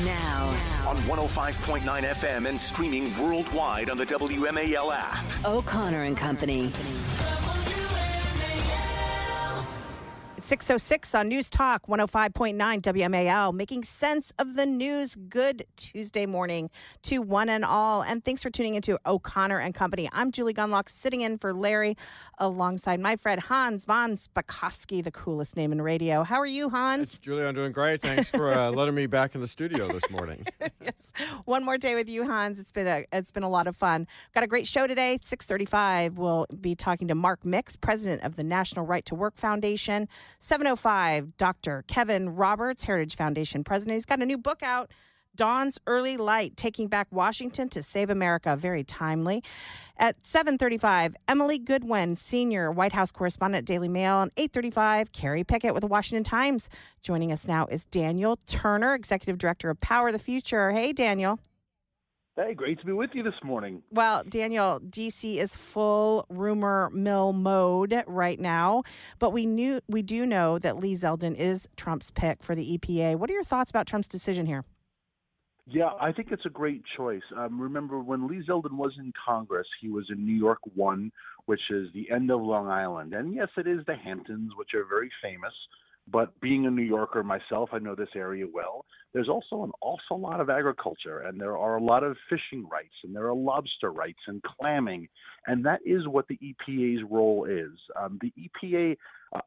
Now. On 105.9 FM and streaming worldwide on the WMAL app. O'Connor and Company. It's 6:06 on News Talk 105.9 WMAL, making sense of the news. Good Tuesday morning to one and all. And thanks for tuning into O'Connor and Company. I'm Julie Gunlock, sitting in for Larry alongside my friend Hans von Spakovsky, the coolest name in radio. How are you, Hans? It's Julie, I'm doing great. Thanks for letting me back in the studio this morning. Yes. One more day with you, Hans. It's been a lot of fun. Got a great show today. 6:35, we'll be talking to Mark Mix, president of the National Right to Work Foundation. 7:05, Dr. Kevin Roberts, Heritage Foundation president. He's got a new book out, Dawn's Early Light, Taking Back Washington to Save America. Very timely. At 7:35, Emily Goodwin, senior White House correspondent at Daily Mail. And 8:35, Carrie Pickett with the Washington Times. Joining us now is Daniel Turner, executive director of Power the Future. Hey, Daniel. Hey, great to be with you this morning. Well, Daniel, D.C. is full rumor mill mode right now, but we do know that Lee Zeldin is Trump's pick for the EPA. What are your thoughts about Trump's decision here? Yeah, I think it's a great choice. Remember, when Lee Zeldin was in Congress, he was in New York 1, which is the end of Long Island. And yes, it is the Hamptons, which are very famous. But being a New Yorker myself, I know this area well. There's also an awful lot of agriculture, and there are a lot of fishing rights, and there are lobster rights and clamming, and that is what the EPA's role is. The EPA,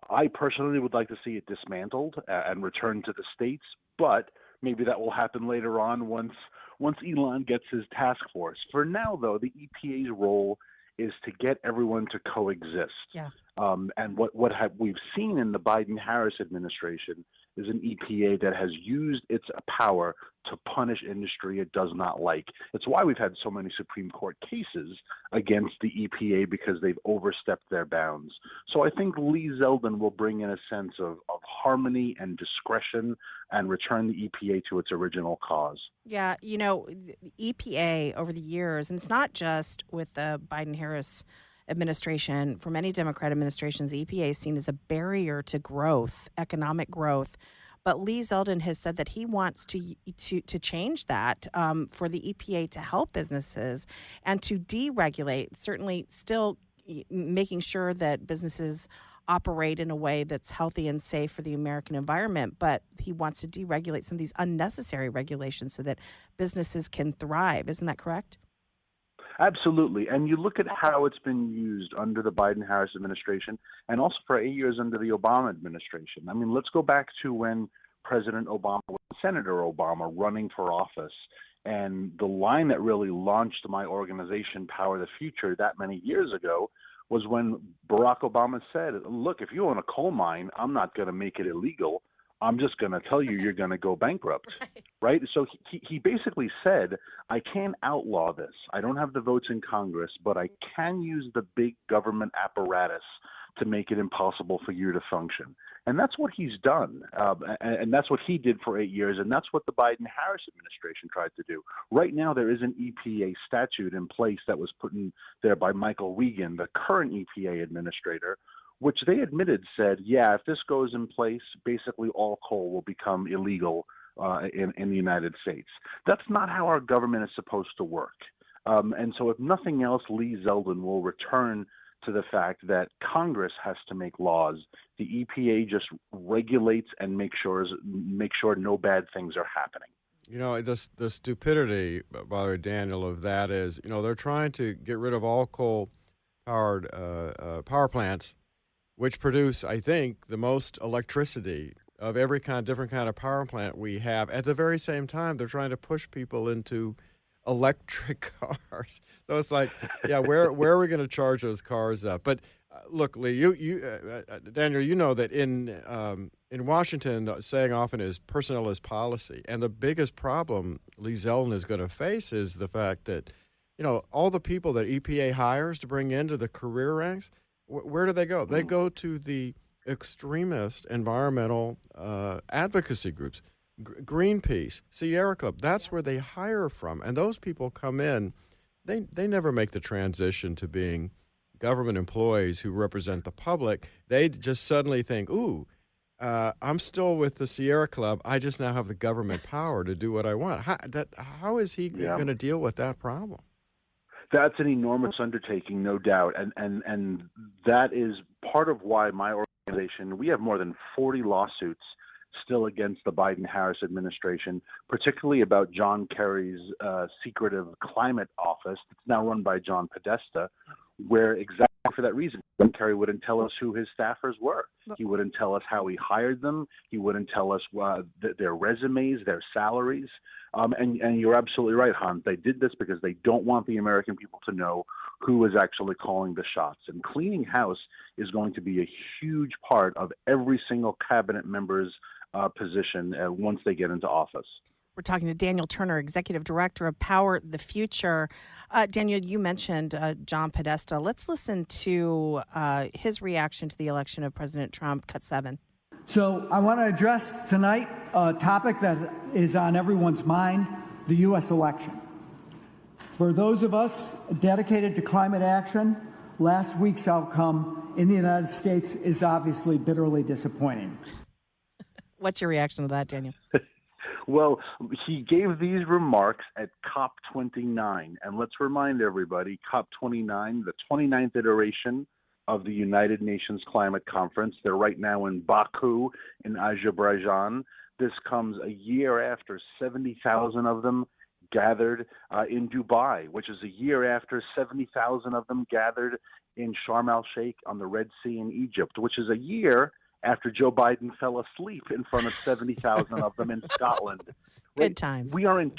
I personally would like to see it dismantled and returned to the states, but maybe that will happen later on once Elon gets his task force. For now, though, the EPA's role is to get everyone to coexist. Yeah. And what we've seen in the Biden-Harris administration is an EPA that has used its power to punish industry it does not like. It's why we've had so many Supreme Court cases against the EPA, because they've overstepped their bounds. So I think Lee Zeldin will bring in a sense of harmony and discretion and return the EPA to its original cause. Yeah, the EPA over the years, and it's not just with the Biden-Harris administration, for many Democrat administrations, the EPA is seen as a barrier to growth, economic growth. But Lee Zeldin has said that he wants to change that for the EPA to help businesses and to deregulate, certainly still making sure that businesses operate in a way that's healthy and safe for the American environment. But he wants to deregulate some of these unnecessary regulations so that businesses can thrive. Isn't that correct? Absolutely. And you look at how it's been used under the Biden-Harris administration and also for 8 years under the Obama administration. I mean, let's go back to when President Obama was Senator Obama running for office. And the line that really launched my organization, Power the Future, that many years ago was when Barack Obama said, look, if you own a coal mine, I'm not going to make it illegal. I'm just going to tell you you're going to go bankrupt, right? So he basically said, I can't outlaw this. I don't have the votes in Congress, but I can use the big government apparatus to make it impossible for you to function. And that's what he's done. And that's what he did for 8 years. And that's what the Biden-Harris administration tried to do. Right now, there is an EPA statute in place that was put in there by Michael Regan, the current EPA administrator, which they admitted said, yeah, if this goes in place, basically all coal will become illegal in the United States. That's not how our government is supposed to work. And so if nothing else, Lee Zeldin will return to the fact that Congress has to make laws. The EPA just regulates and make sure no bad things are happening. The stupidity, by the way, Daniel, of that is, they're trying to get rid of all coal-powered power plants, which produce, I think, the most electricity of every different kind of power plant we have. At the very same time, they're trying to push people into electric cars. So it's like, yeah, where are we going to charge those cars up? But look, Lee, Daniel, you know that in Washington, saying often is personnel is policy, and the biggest problem Lee Zeldin is going to face is the fact that, all the people that EPA hires to bring into the career ranks. Where do they go? They go to the extremist environmental advocacy groups, Greenpeace, Sierra Club. That's where they hire from. And those people come in, they never make the transition to being government employees who represent the public. They just suddenly think, ooh, I'm still with the Sierra Club. I just now have the government power to do what I want. How is he going to deal with that problem? That's an enormous undertaking, no doubt, and that is part of why my organization, we have more than 40 lawsuits still against the Biden-Harris administration, particularly about John Kerry's secretive climate office that's now run by John Podesta, where exactly for that reason, John Kerry wouldn't tell us who his staffers were. He wouldn't tell us how he hired them. He wouldn't tell us their resumes, their salaries. And you're absolutely right, Hans. They did this because they don't want the American people to know who is actually calling the shots. And cleaning house is going to be a huge part of every single cabinet member's position once they get into office. We're talking to Daniel Turner, Executive Director of Power the Future. Daniel, you mentioned John Podesta. Let's listen to his reaction to the election of President Trump, cut 7. So I want to address tonight a topic that is on everyone's mind, the U.S. election. For those of us dedicated to climate action, last week's outcome in the United States is obviously bitterly disappointing. What's your reaction to that, Daniel? Well, he gave these remarks at COP29. And let's remind everybody, COP29, the 29th iteration of the United Nations Climate Conference. They're right now in Baku in Azerbaijan. This comes a year after 70,000 of them gathered in Dubai, which is a year after 70,000 of them gathered in Sharm el-Sheikh on the Red Sea in Egypt, which is a year after Joe Biden fell asleep in front of 70,000 of them in Scotland. Good times. We are in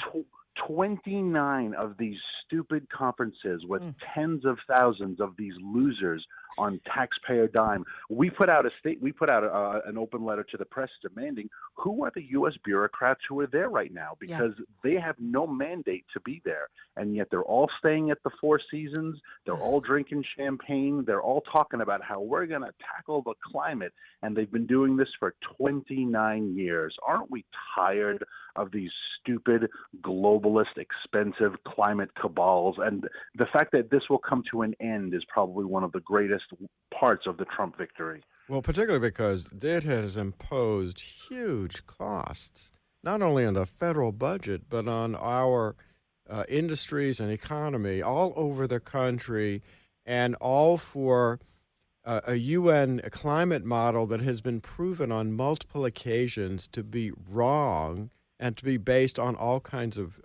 29 of these stupid conferences with tens of thousands of these losers on taxpayer dime. We put out an open letter to the press demanding who are the U.S. bureaucrats who are there right now, because they have no mandate to be there, and yet they're all staying at the Four Seasons. They're all drinking champagne. They're all talking about how we're going to tackle the climate, and they've been doing this for 29 years. Aren't we tired of these stupid, globalist, expensive climate cabals? And the fact that this will come to an end is probably one of the greatest parts of the Trump victory. Well, particularly because it has imposed huge costs, not only on the federal budget, but on our industries and economy all over the country, and all for a UN climate model that has been proven on multiple occasions to be wrong and to be based on all kinds of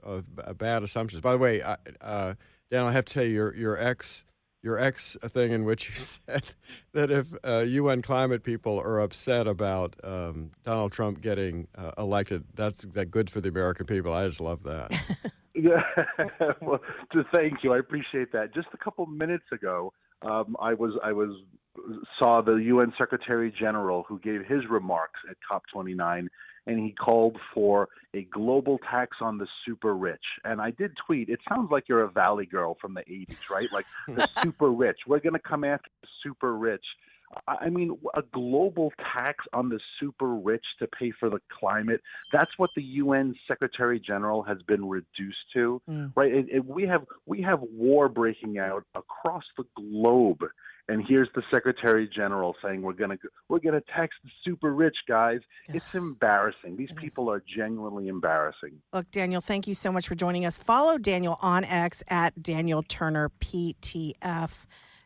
bad assumptions. By the way, Dan, I have to tell you, your ex thing in which you said that if UN climate people are upset about Donald Trump getting elected, that's good for the American people. I just love that. Yeah, well, thank you. I appreciate that. Just a couple minutes ago, I saw the UN Secretary General who gave his remarks at COP29, and he called for a global tax on the super rich. And I did tweet, it sounds like you're a Valley girl from the 80s, right? Like the super rich. We're going to come after the super rich. I mean, a global tax on the super rich to pay for the climate, that's what the UN Secretary General has been reduced to, right? We have war breaking out across the globe. And here's the Secretary General saying we're gonna tax the super rich, guys. It's embarrassing. These people are genuinely embarrassing. Look, Daniel, thank you so much for joining us. Follow Daniel on X at Daniel Turner PTF.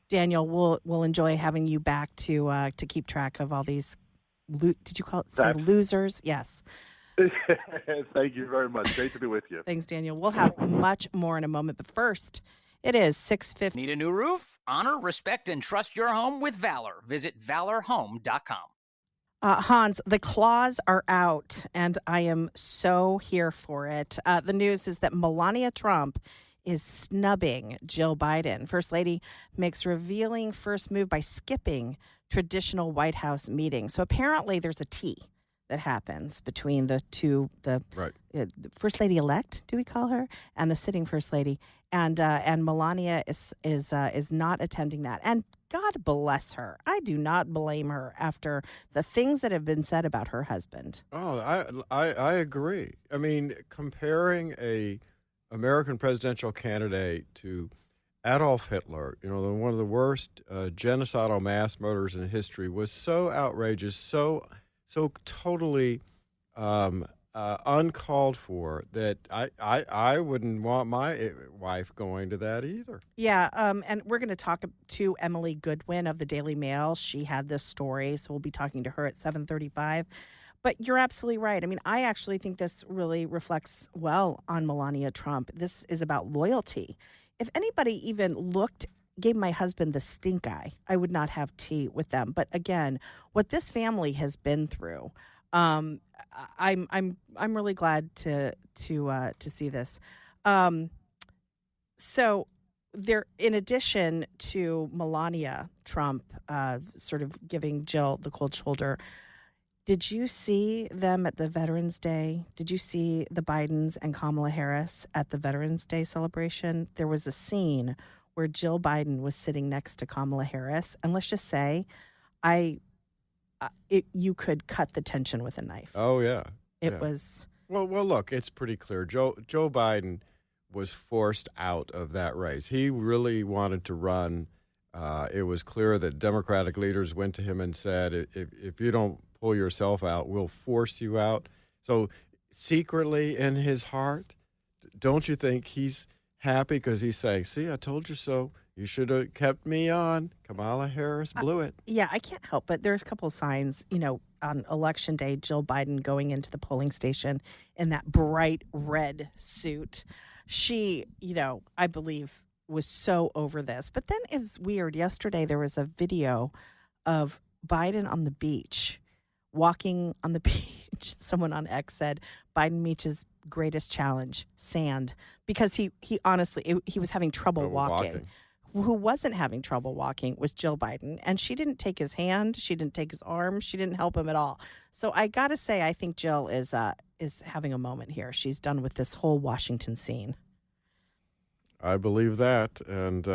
Daniel, we'll enjoy having you back to keep track of all these. Did you call it losers? Yes. Thank you very much. Great to be with you. Thanks, Daniel. We'll have much more in a moment, but first, it is 6:50. Need a new roof? Honor, respect, and trust your home with Valor. Visit valorhome.com. Hans, the claws are out, and I am so here for it. The news is that Melania Trump is snubbing Jill Biden. First Lady makes revealing first move by skipping traditional White House meetings. So apparently there's a tea that happens between the two, First Lady-elect, do we call her, and the sitting First Lady. And Melania is not attending that. And God bless her. I do not blame her after the things that have been said about her husband. Oh, I agree. I mean, comparing a American presidential candidate to Adolf Hitler, one of the worst genocidal mass murderers in history, was so outrageous, so so totally uncalled for that I wouldn't want my wife going to that either. Yeah, and we're going to talk to Emily Goodwin of the Daily Mail. She had this story, so we'll be talking to her at 7:35. But you're absolutely right. I mean, I actually think this really reflects well on Melania Trump. This is about loyalty. If anybody even gave my husband the stink eye, I would not have tea with them. But again, what this family has been through, I'm really glad to see this. So there, in addition to Melania Trump, sort of giving Jill the cold shoulder. Did you see them at the Veterans Day? Did you see the Bidens and Kamala Harris at the Veterans Day celebration? There was a scene where Jill Biden was sitting next to Kamala Harris, and let's just say, you could cut the tension with a knife. Oh yeah, it was. Well, look, it's pretty clear. Joe Biden was forced out of that race. He really wanted to run. It was clear that Democratic leaders went to him and said, if you don't pull yourself out, we'll force you out. So secretly in his heart, don't you think he's happy because he's saying, see, I told you so. You should have kept me on. Kamala Harris blew it. Yeah, I can't help but there's a couple of signs, on Election Day, Jill Biden going into the polling station in that bright red suit. She, I believe was so over this. But then it was weird. Yesterday there was a video of Biden on the beach, walking on the beach. Someone on X said Biden meets his greatest challenge, sand, because he honestly he was having trouble walking. Who wasn't having trouble walking was Jill Biden, and she didn't take his hand, she didn't take his arm, she didn't help him at all. So I got to say, I think Jill is having a moment here. She's done with this whole Washington scene. I believe that, and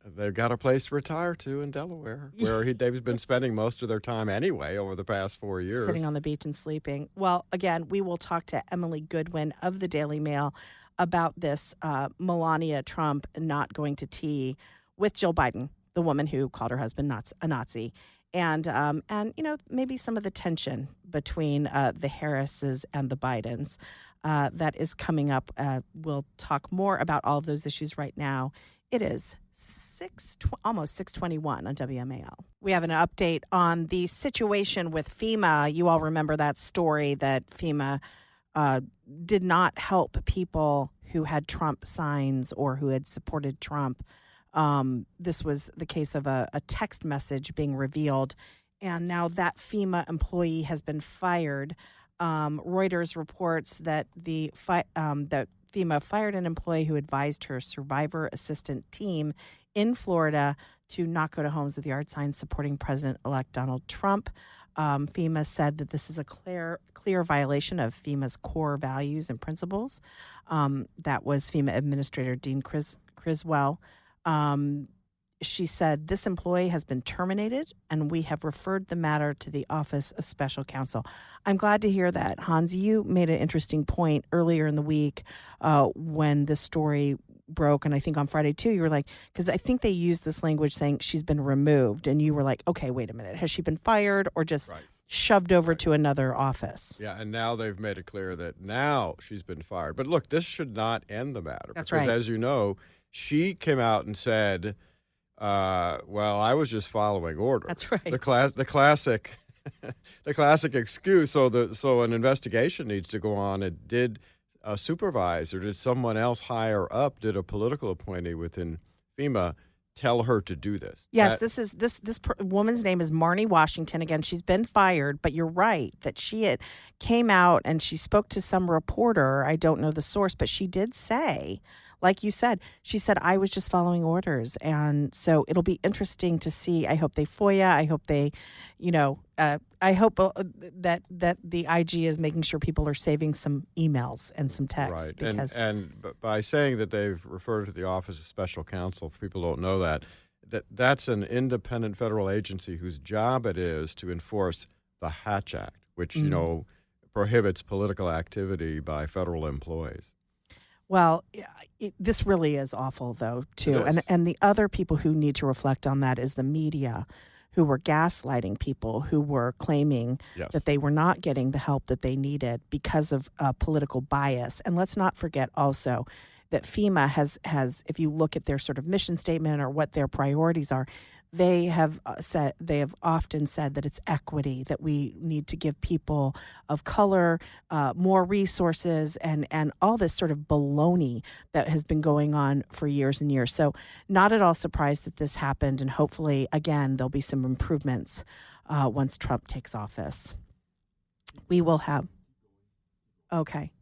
they've got a place to retire to in Delaware, where they've been spending most of their time anyway over the past 4 years. Sitting on the beach and sleeping. Well, again, we will talk to Emily Goodwin of the Daily Mail about this Melania Trump not going to tea with Jill Biden, the woman who called her husband a Nazi, and maybe some of the tension between the Harrises and the Bidens that is coming up. We'll talk more about all of those issues right now. It is almost 6:21 on WMAL. We have an update on the situation with FEMA. You all remember that story that FEMA did not help people who had Trump signs or who had supported Trump. This was the case of a text message being revealed, and now that FEMA employee has been fired. Reuters reports that that FEMA fired an employee who advised her survivor assistant team in Florida to not go to homes with yard signs supporting President-elect Donald Trump. FEMA said that this is a clear violation of FEMA's core values and principles. That was FEMA Administrator Dean Criswell. She said, this employee has been terminated, and we have referred the matter to the Office of Special Counsel. I'm glad to hear that. Hans, you made an interesting point earlier in the week when this story broke, and I think on Friday too, you were like, because I think they used this language saying she's been removed, and you were like, okay, wait a minute. Has she been fired or just shoved over to another office? Yeah, and now they've made it clear that now she's been fired. But look, this should not end the matter. That's because, right. as you know, she came out and said, well, I was just following orders. That's right. The classic the classic excuse. So an investigation needs to go on. It did a supervisor, did someone else higher up, did a political appointee within FEMA tell her to do this? Yes, this woman's name is Marnie Washington. Again, she's been fired, but you're right that she came out and she spoke to some reporter. I don't know the source, but she did say, like you said, she said, I was just following orders. And so it'll be interesting to see. I hope they FOIA. I hope they, I hope that the IG is making sure people are saving some emails and some texts. Right. Because and by saying that they've referred to the Office of Special Counsel, if people don't know that's an independent federal agency whose job it is to enforce the Hatch Act, which, prohibits political activity by federal employees. Well, this really is awful, though, too. And the other people who need to reflect on that is the media, who were gaslighting people, who were claiming Yes. that they were not getting the help that they needed because of political bias. And let's not forget also that FEMA has, if you look at their sort of mission statement or what their priorities are, they have often said that it's equity, that we need to give people of color more resources, and all this sort of baloney that has been going on for years and years. So not at all surprised that this happened, and hopefully, again, there'll be some improvements once Trump takes office. We will have. Okay.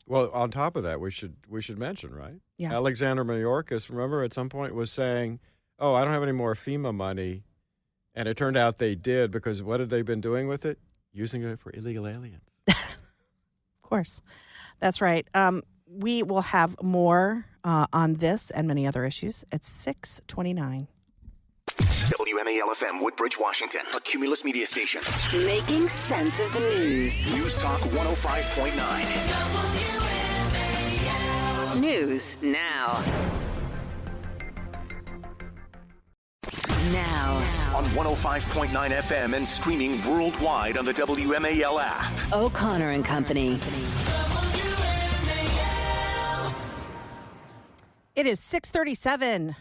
Well, on top of that, we should mention, right? Yeah. Alexander Mayorkas, remember, at some point was saying, "Oh, I don't have any more FEMA money," and it turned out they did, because what had they been doing with it? Using it for illegal aliens. Of course, that's right. We will have more on this and many other issues at 6:29. WMAL FM, Woodbridge, Washington, a Cumulus media station. Making sense of the news. News Talk 105.9. News now. Now. On 105.9 FM and streaming worldwide on the WMAL app. O'Connor and Company. It is 6:37.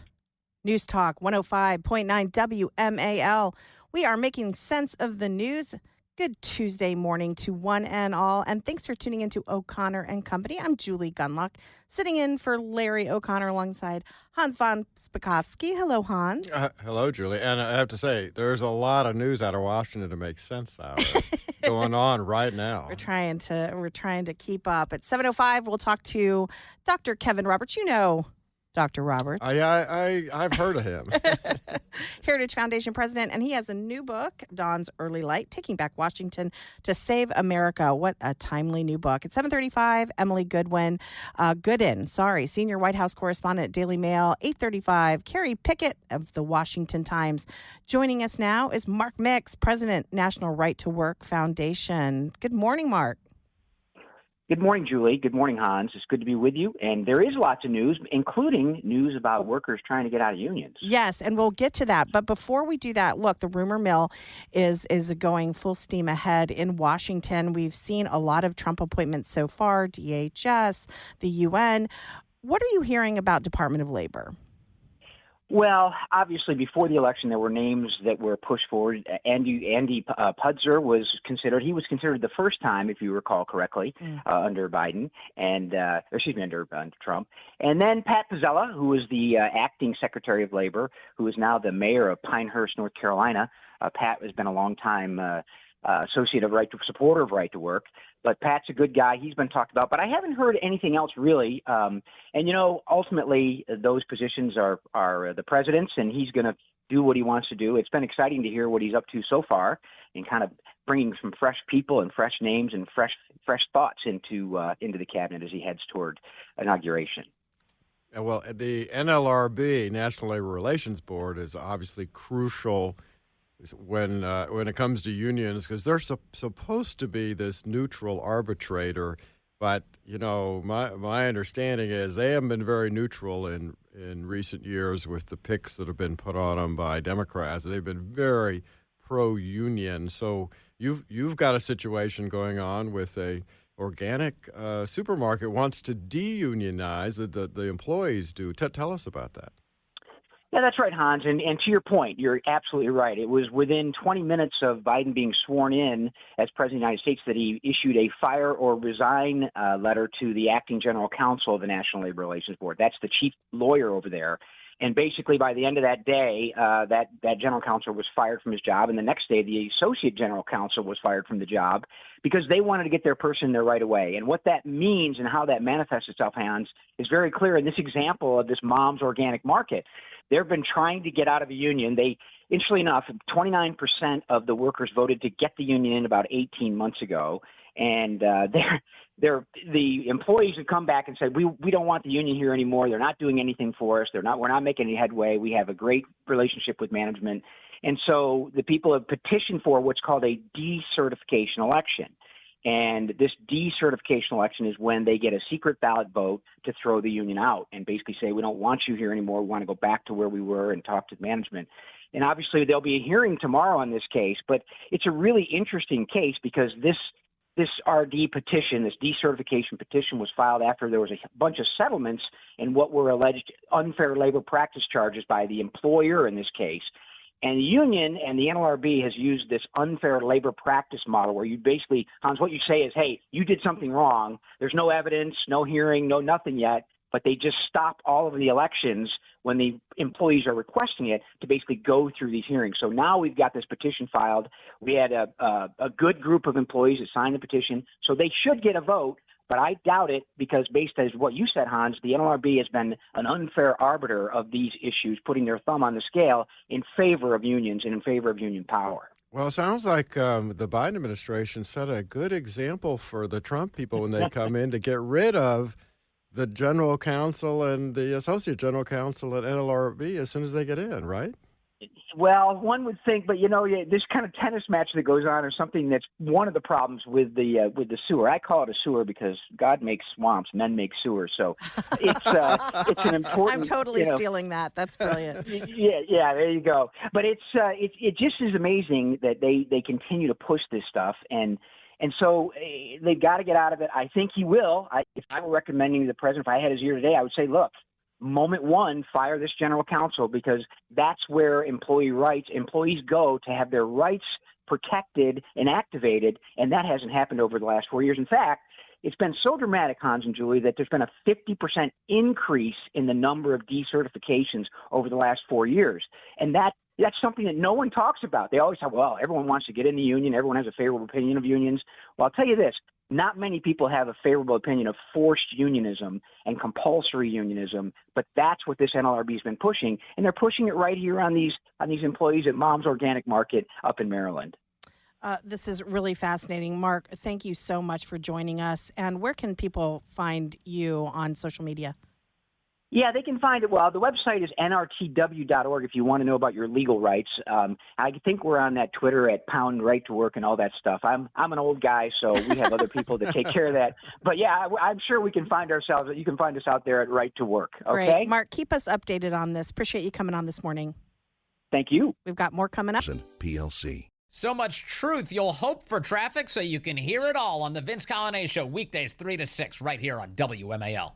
News Talk 105.9 WMAL. We are making sense of the news. Good Tuesday morning to one and all, and thanks for tuning into O'Connor and Company. I'm Julie Gunlock, sitting in for Larry O'Connor alongside Hans von Spakovsky. Hello, Hans. Hello, Julie. And I have to say, there's a lot of news out of Washington to make sense out of going on right now. We're trying to keep up. At 7:05, we'll talk to Dr. Kevin Roberts. You know Dr. Roberts. I've heard of him. Heritage Foundation president, and he has a new book, Dawn's Early Light, Taking Back Washington to Save America. What a timely new book. At 7:35, Emily Gooden, senior White House correspondent at Daily Mail. 8:35, Carrie Pickett of the Washington Times. Joining us now is Mark Mix, president, National Right to Work Foundation. Good morning, Mark. Good morning, Julie. Good morning, Hans. It's good to be with you. And there is lots of news, including news about workers trying to get out of unions. Yes, and we'll get to that. But before we do that, look, the rumor mill is going full steam ahead in Washington. We've seen a lot of Trump appointments so far, DHS, the UN. What are you hearing about Department of Labor? Well, obviously, before the election, there were names that were pushed forward. Andy Pudzer was considered. He was considered the first time, if you recall correctly, under Biden, and under Trump. And then Pat Pizzella, who was the acting Secretary of Labor, who is now the mayor of Pinehurst, North Carolina. Pat has been a long time associate of supporter of Right to Work. But Pat's a good guy. He's been talked about. But I haven't heard anything else really. Ultimately, those positions are the president's, and he's going to do what he wants to do. It's been exciting to hear what he's up to so far, and kind of bringing some fresh people and fresh names and fresh thoughts into the cabinet as he heads toward inauguration. Well, the NLRB, National Labor Relations Board, is obviously crucial when it comes to unions, because they're supposed to be this neutral arbitrator, but my understanding is they haven't been very neutral in recent years with the picks that have been put on them by Democrats. They've been very pro-union. So you've got a situation going on with a organic supermarket wants to de-unionize the employees do. Tell us about that. Yeah, that's right, Hans. And to your point, you're absolutely right. It was within 20 minutes of Biden being sworn in as President of the United States that he issued a fire or resign letter to the acting general counsel of the National Labor Relations Board. That's the chief lawyer over there. And basically, by the end of that day, that general counsel was fired from his job. And the next day, the associate general counsel was fired from the job because they wanted to get their person there right away. And what that means and how that manifests itself, Hans, is very clear in this example of this mom's organic market. They've been trying to get out of a union. Interestingly enough, 29% of the workers voted to get the union in about 18 months ago. And the employees have come back and said, we don't want the union here anymore. They're not doing anything for us. We're not making any headway. We have a great relationship with management. And so the people have petitioned for what's called a decertification election. And this decertification election is when they get a secret ballot vote to throw the union out and basically say, we don't want you here anymore. We want to go back to where we were and talk to management. And obviously there'll be a hearing tomorrow on this case, but it's a really interesting case because this RD petition, this decertification petition, was filed after there was a bunch of settlements in what were alleged unfair labor practice charges by the employer in this case. And the union and the NLRB has used this unfair labor practice model where you basically, Hans, what you say is, hey, you did something wrong. There's no evidence, no hearing, no nothing yet. But they just stop all of the elections when the employees are requesting it to basically go through these hearings. So now we've got this petition filed. We had a good group of employees that signed the petition, so they should get a vote. But I doubt it because based on what you said, Hans, the NLRB has been an unfair arbiter of these issues, putting their thumb on the scale in favor of unions and in favor of union power. Well, it sounds like the Biden administration set a good example for the Trump people when they come in to get rid of the general counsel and the associate general counsel at NLRB as soon as they get in, right? Well, one would think, but this kind of tennis match that goes on is something that's one of the problems with the sewer. I call it a sewer because God makes swamps, men make sewers. So it's an important. I'm totally stealing that. That's brilliant. Yeah, there you go. But it just is amazing that they continue to push this stuff and so they've got to get out of it. I think he will. If I were recommending to the president, if I had his ear today, I would say, look, moment one, fire this general counsel because that's where employees go to have their rights protected and activated, and that hasn't happened over the last 4 years. In fact, it's been so dramatic, Hans and Julie, that there's been a 50% increase in the number of decertifications over the last 4 years. And that's something that no one talks about. They always say, well, everyone wants to get in the union. Everyone has a favorable opinion of unions. Well, I'll tell you this. Not many people have a favorable opinion of forced unionism and compulsory unionism, but that's what this NLRB has been pushing, and they're pushing it right here on these employees at Mom's Organic Market up in Maryland. This is really fascinating. Mark, thank you so much for joining us. And where can people find you on social media? Yeah, they can find it. Well, the website is nrtw.org if you want to know about your legal rights. I think we're on that Twitter at pound right to work and all that stuff. I'm an old guy, so we have other people that take care of that. But yeah, I'm sure we can find ourselves. You can find us out there at Right to Work. Okay, great. Mark, keep us updated on this. Appreciate you coming on this morning. Thank you. We've got more coming up. PLC. So much truth, you'll hope for traffic so you can hear it all on the Vince Colonnade Show, weekdays 3 to 6, right here on WMAL.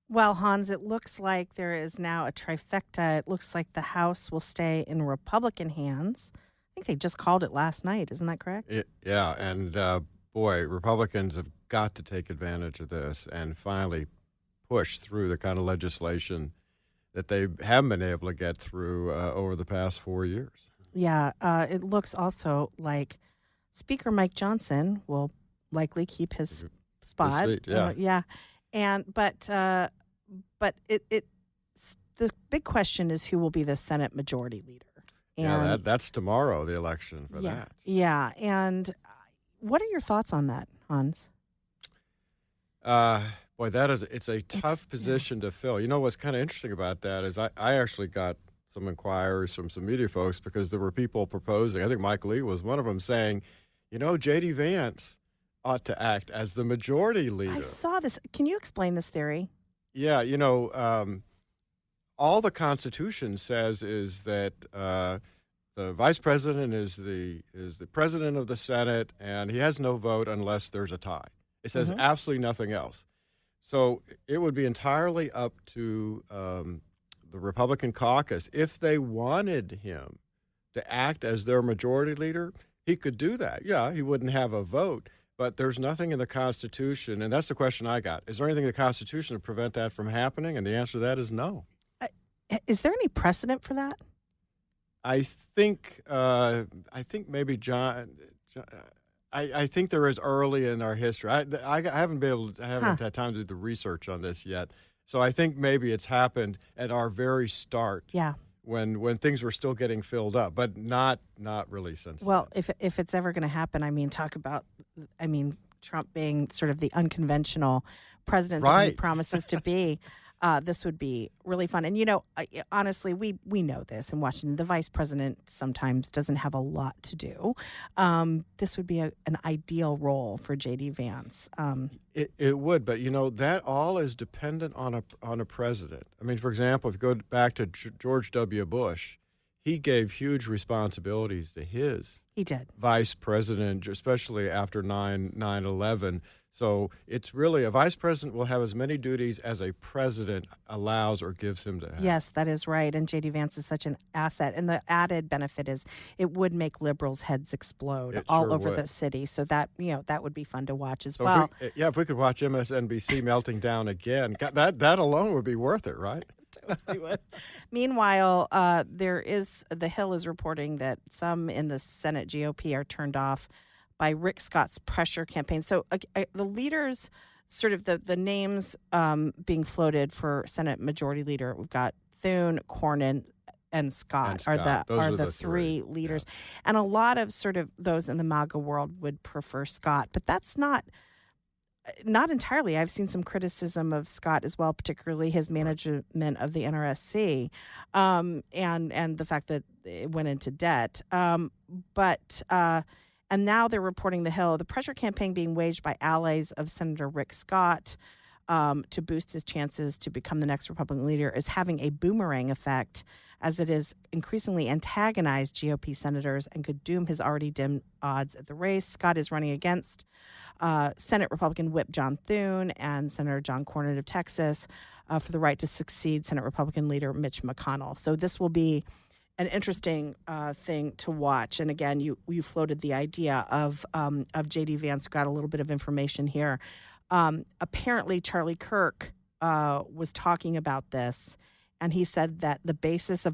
Well, Hans, it looks like there is now a trifecta. It looks like the House will stay in Republican hands. I think they just called it last night. Isn't that correct? Yeah, and boy, Republicans have got to take advantage of this and finally push through the kind of legislation that they haven't been able to get through over the past 4 years. Yeah, it looks also like Speaker Mike Johnson will likely keep his spot. His seat, yeah. Yeah. But the big question is who will be the Senate Majority Leader. And that's tomorrow, the election for that. Yeah, and what are your thoughts on that, Hans? Boy, it's a tough position to fill. You know what's kind of interesting about that is I actually got some inquiries from some media folks because there were people proposing, I think Mike Lee was one of them, saying, J.D. Vance ought to act as the majority leader. I saw this. Can you explain this theory? Yeah, all the Constitution says is that the vice president is the president of the Senate, and he has no vote unless there's a tie. It says absolutely nothing else. So it would be entirely up to the Republican caucus. If they wanted him to act as their majority leader, he could do that. Yeah, he wouldn't have a vote. But there's nothing in the Constitution, and that's the question I got. Is there anything in the Constitution to prevent that from happening? And the answer to that is no. Is there any precedent for that? I think maybe John. I think there is early in our history. I haven't had time to do the research on this yet. So I think maybe it's happened at our very start. Yeah. When things were still getting filled up, but not really since Well, then. if it's ever going to happen, Trump being sort of the unconventional president that he promises to be, this would be really fun. And, honestly, we know this in Washington. The vice president sometimes doesn't have a lot to do. This would be an ideal role for J.D. Vance. It would, but, that all is dependent on a president. I mean, for example, if you go back to George W. Bush, he gave huge responsibilities to his He did. vice president, especially after 9/11. So it's really a vice president will have as many duties as a president allows or gives him to have. Yes, that is right. And J.D. Vance is such an asset. And the added benefit is it would make liberals' heads explode It all sure over would. the city. So that, that would be fun to watch as So well. if we could watch MSNBC melting down again, that alone would be worth it, right? Meanwhile, the Hill is reporting that some in the Senate GOP are turned off by Rick Scott's pressure campaign. So the leaders, sort of the names being floated for Senate Majority Leader, we've got Thune, Cornyn, and Scott, Those are the three leaders. Yeah. And a lot of sort of those in the MAGA world would prefer Scott, but that's not entirely. I've seen some criticism of Scott as well, particularly his management of the NRSC, and the fact that it went into debt. And now they're reporting the Hill, the pressure campaign being waged by allies of Senator Rick Scott to boost his chances to become the next Republican leader is having a boomerang effect, as it is increasingly antagonized GOP senators and could doom his already dim odds at the race. Scott is running against Senate Republican Whip John Thune and Senator John Cornyn of Texas for the right to succeed Senate Republican leader Mitch McConnell. So this will be an interesting thing to watch. And again, you floated the idea of J.D. Vance. Got a little bit of information here. Apparently, Charlie Kirk was talking about this, and he said that the basis of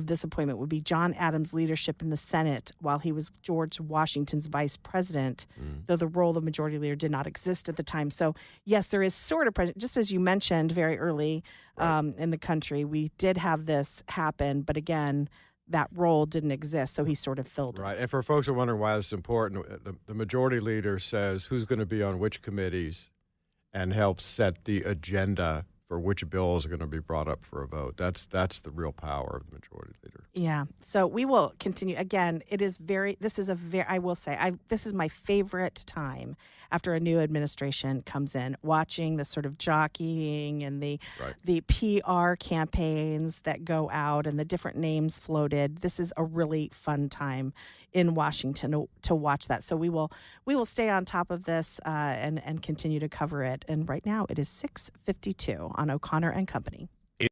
this appointment would be John Adams' leadership in the Senate while he was George Washington's vice president, though the role of majority leader did not exist at the time. So, yes, there is sort of present, just as you mentioned very early in the country, we did have this happen, but again, that role didn't exist, so he sort of filled it. Right, and for folks who are wondering why it's important, the majority leader says who's going to be on which committees and helps set the agenda for which bills are going to be brought up for a vote. That's the real power of the majority leader. Yeah. So we will continue. Again, this is my favorite time after a new administration comes in, watching the sort of jockeying and the PR campaigns that go out and the different names floated. This is a really fun time in Washington to watch that. So we will stay on top of this and continue to cover it. And right now it is 6:52 on O'Connor and Company.